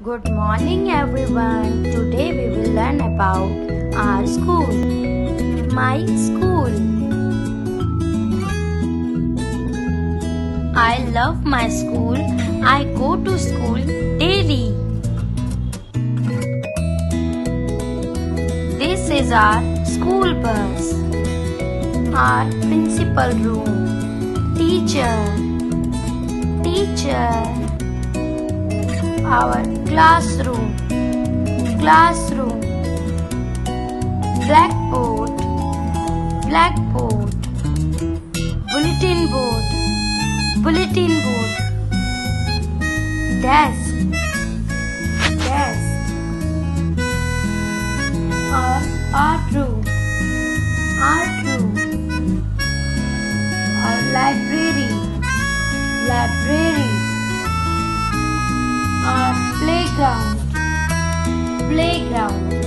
Good morning everyone. Today we will learn about our school. My school. I love my school. I go to school daily. This is our school bus. Our principal room. Teacher. Our classroom. Blackboard. Bulletin board. Desk. Our art room. Our library. Our playground.